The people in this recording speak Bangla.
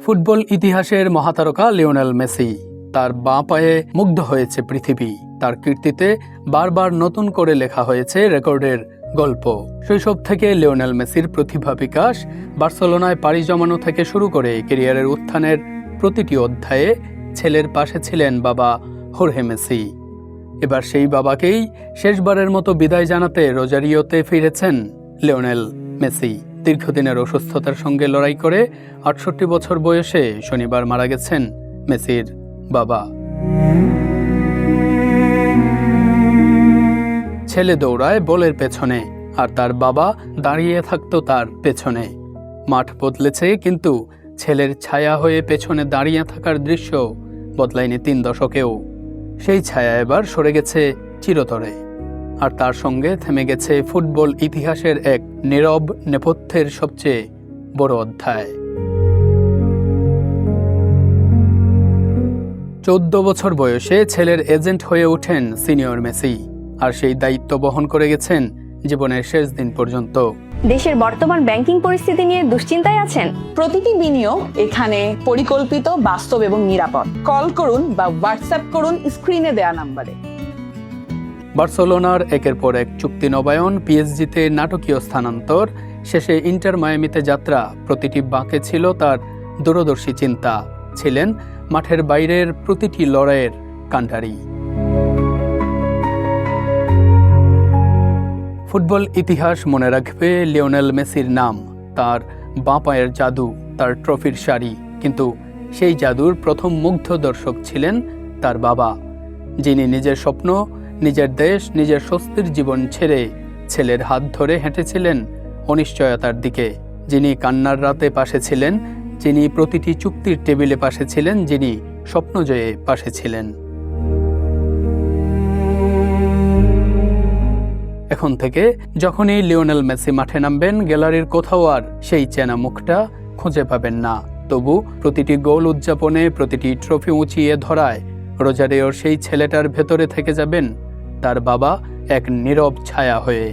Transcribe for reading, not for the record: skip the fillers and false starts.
ফুটবল ইতিহাসের মহাতারকা লিওনেল মেসি। তার বাঁ পায়ে মুগ্ধ হয়েছে পৃথিবী। তার কীর্তিতে বারবার নতুন করে লেখা হয়েছে রেকর্ডের গল্প। শৈশব থেকে লিওনেল মেসির প্রতিভা বিকাশ, বার্সেলোনায় পাড়ি জমানো থেকে শুরু করে ক্যারিয়ারের উত্থানের প্রতিটি অধ্যায়ে ছেলের পাশে ছিলেন বাবা হোর্হে মেসি। এবার সেই বাবাকেই শেষবারের মতো বিদায় জানাতে রোজারিওতে ফিরেছেন লিওনেল মেসি। দীর্ঘদিনের অসুস্থতার সঙ্গে লড়াই করে ৬৮ বছর বয়সে শনিবার মারা গেছেন মেসির বাবা। ছেলে দৌড়ায় বলের পেছনে, আর তার বাবা দাঁড়িয়ে থাকতো তার পেছনে। মাঠ বদলেছে, কিন্তু ছেলের ছায়া হয়ে পেছনে দাঁড়িয়ে থাকার দৃশ্য বদলায়নি ৩ দশকেও। সেই ছায়া এবার সরে গেছে চিরতরে, আর তার সঙ্গে থেমে গেছে ফুটবল ইতিহাসের এক নীরব নেপথ্যের সবচেয়ে বড় অধ্যায়। ১৪ বছর বয়সে ছেলের এজেন্ট হয়ে ওঠেন সিনিয়র মেসি, আর সেই দায়িত্ব বহন করে গেছেন জীবনের শেষ দিন পর্যন্ত। দেশের বর্তমান ব্যাংকিং পরিস্থিতি নিয়ে দুশ্চিন্তায় আছেন? প্রতিটি বিনিয়োগ এখানে পরিকল্পিত, বাস্তব এবং নিরাপদ। কল করুন বা হোয়াটসঅ্যাপ করুন স্ক্রিনে দেয়া নম্বরে। বার্সেলোনার একের পর এক চুক্তি নবায়ন, পিএসজিতে নাটকীয় স্থানান্তর, শেষে ইন্টার মায়ামিতে যাত্রা, প্রতিটি বাঁকে ছিল তার দূরদর্শী চিন্তা। ছিলেন মাঠের বাইরের প্রতিটি লড়াইয়ের কাণ্ডারি। ফুটবল ইতিহাস মনে রাখবে লিওনেল মেসির নাম, তার বাঁ পায়ের জাদু, তার ট্রফির সারি। কিন্তু সেই জাদুর প্রথম মুগ্ধ দর্শক ছিলেন তার বাবা, যিনি নিজের স্বপ্ন, নিজের দেশ, নিজের স্বস্তির জীবন ছেড়ে ছেলের হাত ধরে হেঁটেছিলেন অনিশ্চয়তার দিকে। যিনি কান্নার রাতে পাশে ছিলেন, যিনি প্রতিটি চুক্তির টেবিলে পাশে ছিলেন, যিনি স্বপ্ন জয়ে পাশে ছিলেন। এখন থেকে যখনই লিওনেল মেসি মাঠে নামবেন, গ্যালারির কোথাও আর সেই চেনা মুখটা খুঁজে পাবেন না। তবু প্রতিটি গোল উদযাপনে, প্রতিটি ট্রফি উঁচিয়ে ধরায় রোজারিওর সেই ছেলেটার ভেতরে থেকে যাবেন তার বাবা এক নীরব ছায়া হয়ে।